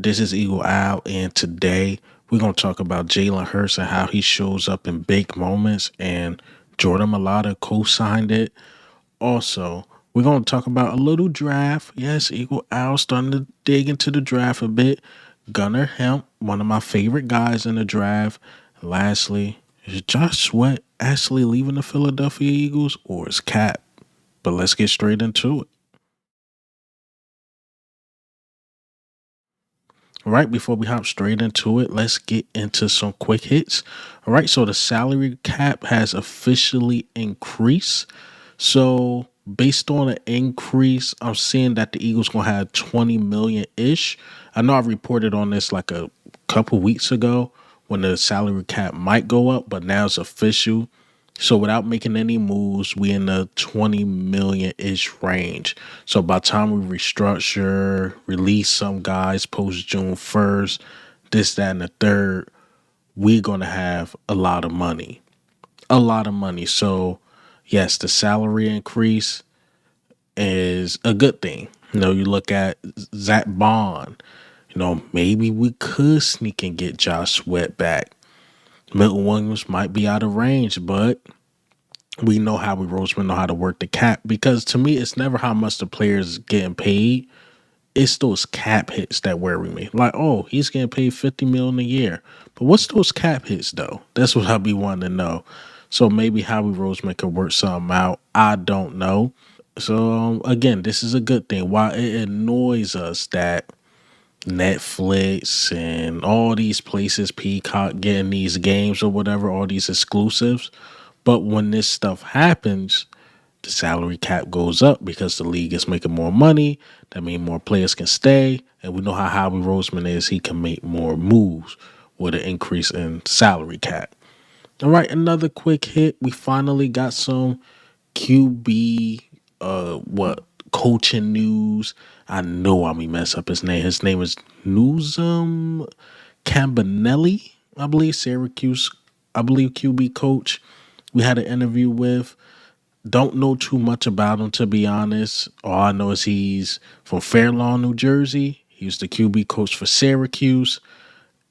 This is Eagle Al, and today we're going to talk about Jalen Hurts and how he shows up in big moments. And Jordan Malata co signed it. Also, we're going to talk about a little draft. Yes, Eagle Al starting to dig into the draft a bit. Gunnar Helm, one of my favorite guys in the draft. Lastly, is Josh Sweat actually leaving the Philadelphia Eagles or is Cap? But let's get straight into it. All right, before we hop straight into it, let's get into some quick hits. All right, so the salary cap has officially increased. So based on an increase, I'm seeing that the Eagles gonna have 20 million ish. I know I reported on this like a couple weeks ago when the salary cap might go up, but now it's official. So without making any moves, we in the 20 million ish range. So by the time we restructure, release some guys post June 1st, this, that, and the third, we're gonna have a lot of money. A lot of money. So yes, the salary increase is a good thing. You look at Zach Bond, maybe we could sneak and get Josh Sweat back. Milton Williams might be out of range, but we know how we Roseman know how to work the cap, because to me it's never how much the players getting paid. It's those cap hits that worry me. Like, oh, he's getting paid 50 million a year. But what's those cap hits though? That's what I be wanting to know. So maybe Howie Roseman could work something out. I don't know. So again, this is a good thing. While it annoys us that Netflix and all these places, Peacock, getting these games or whatever, all these exclusives. But when this stuff happens, the salary cap goes up because the league is making more money. That means more players can stay. And we know how Howie Roseman is. He can make more moves with an increase in salary cap. All right, another quick hit. We finally got some QB coaching news. I know I'm gonna mess up his name. His name is Newsome Campanelli, I believe, Syracuse, I believe, QB coach. We had an interview with. Don't know too much about him, to be honest. All I know is he's from Fair Lawn, New Jersey. He was the QB coach for Syracuse.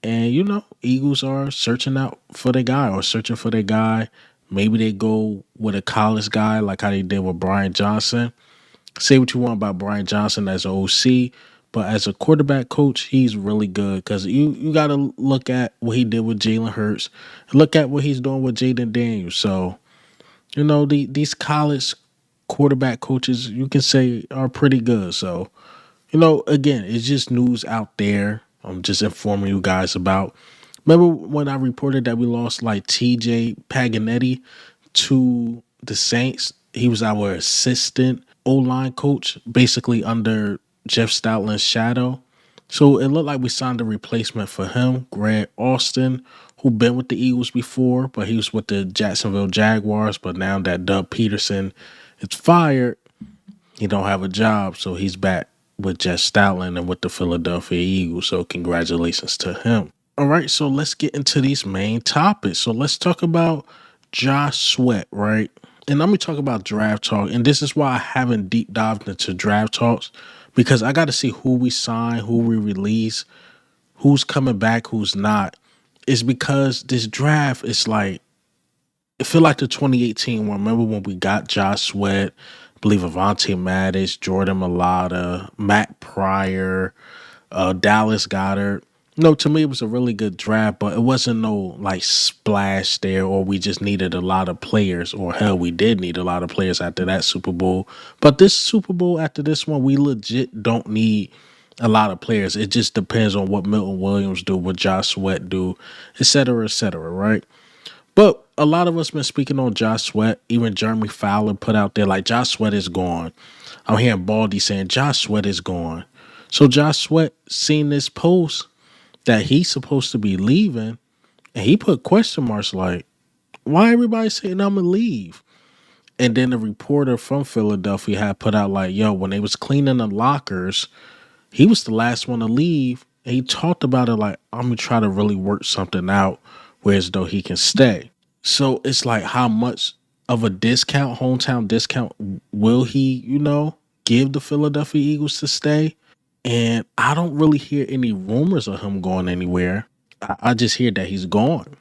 And, Eagles are searching out for the guy or searching for the guy. Maybe they go with a college guy like how they did with Brian Johnson. Say what you want about Brian Johnson as an OC, but as a quarterback coach, he's really good, because you got to look at what he did with Jalen Hurts. Look at what he's doing with Jaden Daniels. So, these college quarterback coaches, you can say, are pretty good. So, again, it's just news out there. I'm just informing you guys about. Remember when I reported that we lost like TJ Paganetti to the Saints? He was our assistant O-line coach, basically under Jeff Stoutland's shadow. So it looked like we signed a replacement for him, Grant Austin, who been with the Eagles before, but he was with the Jacksonville Jaguars. But now that Doug Peterson is fired, he don't have a job, so he's back with Jeff Stoutland and with the Philadelphia Eagles. So congratulations to him. All right, so let's get into these main topics. So let's talk about Josh Sweat, right? And let me talk about draft talk. And this is why I haven't deep dived into draft talks, because I got to see who we sign, who we release, who's coming back, who's not. It's because this draft is like, it feel like the 2018 one. Remember when we got Josh Sweat, I believe Avante Mattis, Jordan Malata, Matt Pryor, Dallas Goddard. No, to me it was a really good draft, but it wasn't no like splash there, or we just needed a lot of players, or hell, we did need a lot of players after that Super Bowl. But this Super Bowl after this one, we legit don't need a lot of players. It just depends on what Milton Williams do, what Josh Sweat do, et cetera, right? But a lot of us been speaking on Josh Sweat. Even Jeremy Fowler put out there like Josh Sweat is gone. I'm hearing Baldy saying Josh Sweat is gone. So Josh Sweat seen this post that he's supposed to be leaving, and he put question marks like, why everybody saying I'm gonna leave? And then the reporter from Philadelphia had put out like, yo, when they was cleaning the lockers, he was the last one to leave. And he talked about it like, I'm gonna try to really work something out whereas though he can stay. So it's like, how much of a discount, hometown discount, will he, give the Philadelphia Eagles to stay? And I don't really hear any rumors of him going anywhere. I just hear that he's gone.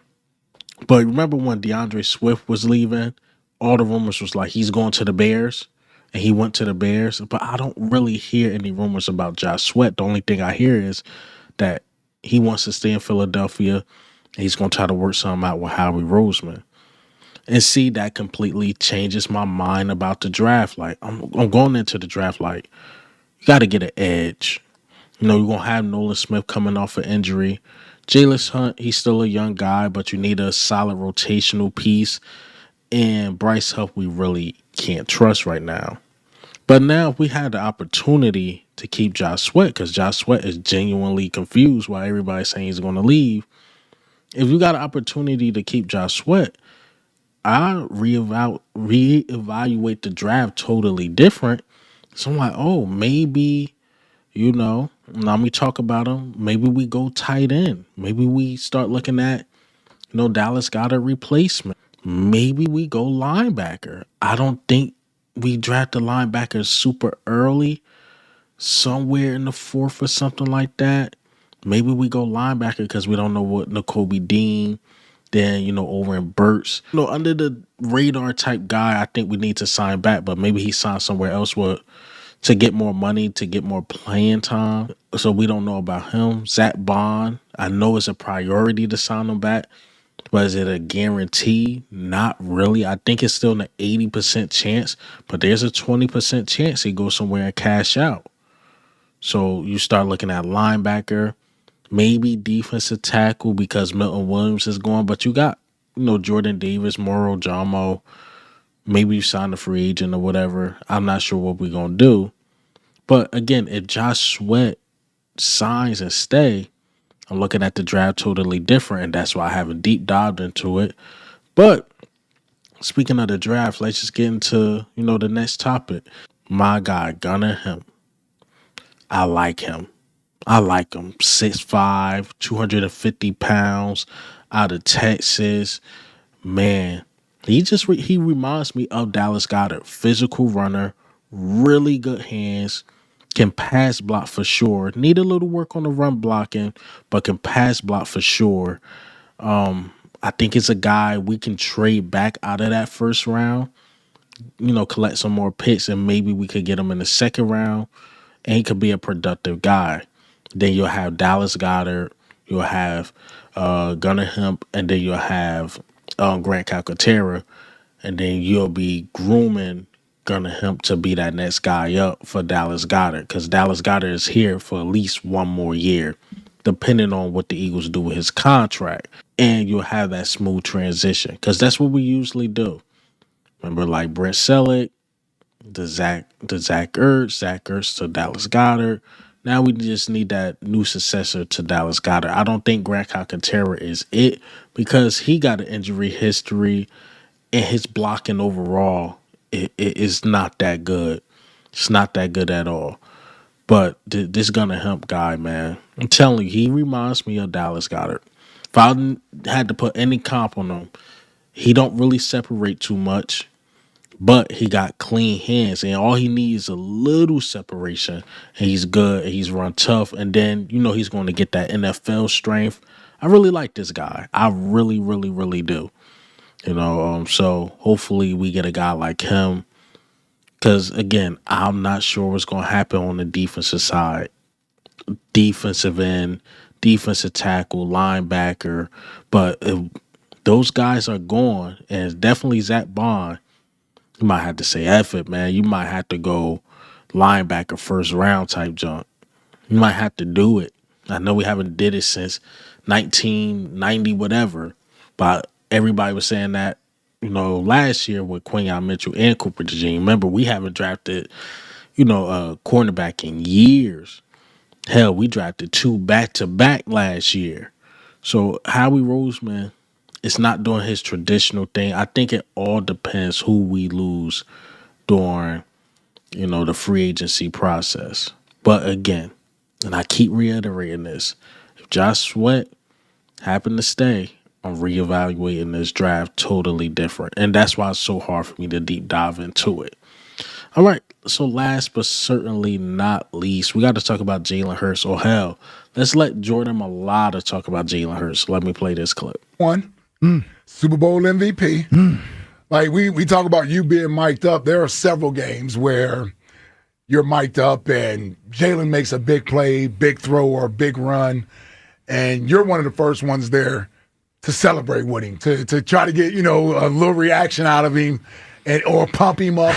But remember when DeAndre Swift was leaving, all the rumors was like he's going to the Bears, and he went to the Bears. But I don't really hear any rumors about Josh Sweat. The only thing I hear is that he wants to stay in Philadelphia. And he's going to try to work something out with Howie Roseman. And see, that completely changes my mind about the draft. Like I'm going into the draft like you got to get an edge. You know, you're going to have Nolan Smith coming off an injury. Jalen Hunt, he's still a young guy, but you need a solid rotational piece. And Bryce Huff, we really can't trust right now. But now, if we had the opportunity to keep Josh Sweat, because Josh Sweat is genuinely confused why everybody's saying he's going to leave. If you got an opportunity to keep Josh Sweat, I reevaluate the draft totally different. So I'm like, oh, maybe, now we talk about him. Maybe we go tight end. Maybe we start looking at, Dallas got a replacement. Maybe we go linebacker. I don't think we draft the linebacker super early, somewhere in the fourth or something like that. Maybe we go linebacker because we don't know what N'Kobe Dean, then, over in Burks. Under the radar type guy, I think we need to sign back, but maybe he signed somewhere else to get more money, to get more playing time. So we don't know about him. Zach Bond, I know it's a priority to sign him back, but is it a guarantee? Not really. I think it's still an 80% chance, but there's a 20% chance he goes somewhere and cash out. So you start looking at linebacker, maybe defensive tackle because Milton Williams is gone, but you got, Jordan Davis, Moro, Jamo. Maybe you sign a free agent or whatever. I'm not sure what we're going to do. But again, if Josh Sweat signs and stay, I'm looking at the draft totally different, and that's why I haven't deep dived into it. But speaking of the draft, let's just get into, the next topic. My guy, Gunnar Helm. I like him. I like him. 6'5", 250 pounds, out of Texas. Man, he reminds me of Dallas Goedert. Physical runner, really good hands, can pass block for sure. Need a little work on the run blocking, but can pass block for sure. I think it's a guy we can trade back out of that first round, collect some more picks, and maybe we could get him in the second round, and he could be a productive guy. Then you'll have Dallas Goedert, you'll have Gunnar Hemp, and then you'll have Grant Calcaterra, and then you'll be grooming Gunnar Hemp to be that next guy up for Dallas Goedert, because Dallas Goedert is here for at least one more year, depending on what the Eagles do with his contract. And you'll have that smooth transition, because that's what we usually do. Remember, like Brent Selleck, Zach Ertz to Dallas Goedert. Now we just need that new successor to Dallas Goedert. I don't think Grant Calcaterra is it, because he got an injury history and his blocking overall it is not that good. It's not that good at all. But this Gunnar Help guy, man, I'm telling you, he reminds me of Dallas Goedert. If I had to put any comp on him, he don't really separate too much, but he got clean hands, and all he needs is a little separation, and he's good, and he's run tough, and then, he's going to get that NFL strength. I really like this guy. I really, really, really do. So hopefully we get a guy like him, because, again, I'm not sure what's going to happen on the defensive side. Defensive end, defensive tackle, linebacker. But if those guys are gone, and it's definitely Zach Bond, you might have to say effort, man. You might have to go linebacker first round type junk. You might have to do it. I know we haven't did it since 1990 whatever, but everybody was saying that, last year with Quinyon Mitchell and Cooper DeJean. Remember, we haven't drafted, a cornerback in years. Hell, we drafted 2 back-to-back last year. So Howie Roseman is not doing his traditional thing. I think it all depends who we lose during, the free agency process. But again, and I keep reiterating this, if Josh Sweat happened to stay, I'm reevaluating this draft totally different. And that's why it's so hard for me to deep dive into it. All right, So last but certainly not least, we got to talk about Jalen Hurts. Oh hell, let's let Jordan Malata talk about Jalen Hurts. Let me play this clip. One, Super Bowl MVP. Like we talk about you being mic'd up. There are several games where you're mic'd up and Jalen makes a big play, big throw, or a big run, and you're one of the first ones there to celebrate with him, to try to get, a little reaction out of him or pump him up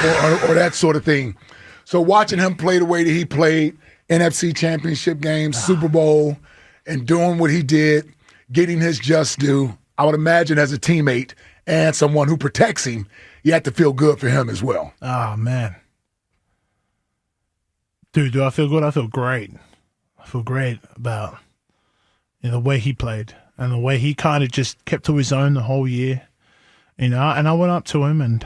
or that sort of thing. So watching him play the way that he played, NFC Championship game, Super Bowl, and doing what he did, getting his just due, I would imagine as a teammate and someone who protects him, you have to feel good for him as well. Oh, man. Dude, do I feel good? I feel great. I feel great about the way he played and the way he kind of just kept to his own the whole year. And I went up to him and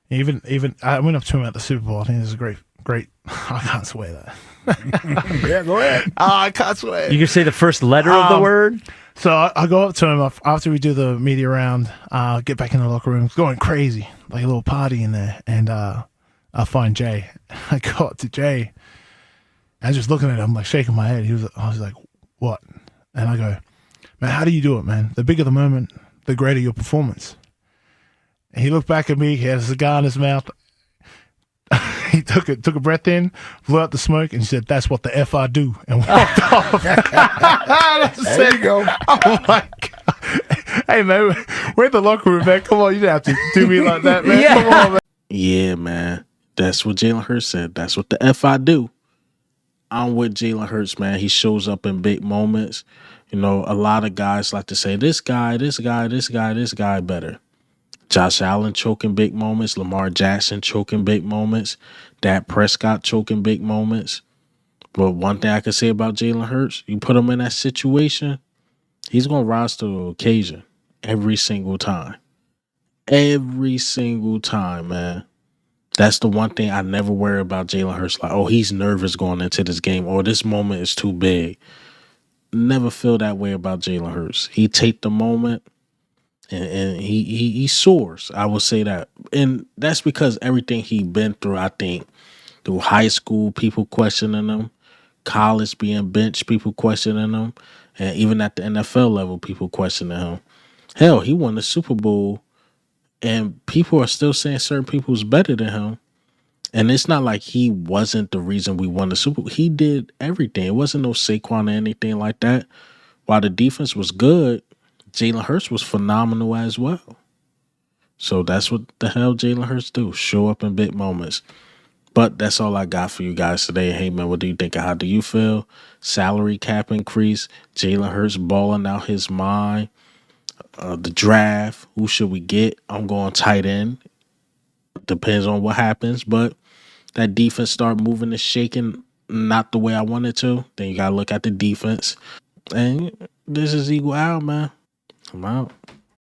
even I went up to him at the Super Bowl. I think it was a great, I can't swear that. Yeah, go ahead. I can't swear. You can say the first letter of the word. So I go up to him after we do the media round, get back in the locker room, going crazy, like a little party in there. And I find Jay. I go up to Jay. I was just looking at him, like shaking my head. I was like, what? And I go, man, how do you do it, man? The bigger the moment, the greater your performance. And he looked back at me. He had a cigar in his mouth. He took a breath in, blew out the smoke, and he said, "That's what the F I do," and walked off. There you go. Oh my God. Hey man, we're in the locker room, man. Come on, you don't have to do me like that, man. Yeah. Come on, man. Yeah, man. That's what Jalen Hurts said. That's what the F I do. I'm with Jalen Hurts, man. He shows up in big moments. A lot of guys like to say, this guy better. Josh Allen choking big moments. Lamar Jackson choking big moments. Dak Prescott choking big moments. But one thing I can say about Jalen Hurts, you put him in that situation, he's going to rise to the occasion every single time. Every single time, man. That's the one thing I never worry about Jalen Hurts. Like, oh, he's nervous going into this game. Or this moment is too big. Never feel that way about Jalen Hurts. He take the moment and he soars. I would say that. And that's because everything he been through, I think, through high school, people questioning him, college being benched, people questioning him, and even at the NFL level, people questioning him. Hell, he won the Super Bowl, and people are still saying certain people's better than him. And it's not like he wasn't the reason we won the Super Bowl. He did everything. It wasn't no Saquon or anything like that. While the defense was good, Jalen Hurts was phenomenal as well. So that's what the hell Jalen Hurts do. Show up in big moments. But that's all I got for you guys today. Hey, man, what do you think? How do you feel? Salary cap increase. Jalen Hurts balling out his mind. The draft. Who should we get? I'm going tight end. Depends on what happens. But that defense start moving and shaking not the way I wanted to. Then you got to look at the defense. And this is Eagle out, man. I'm out.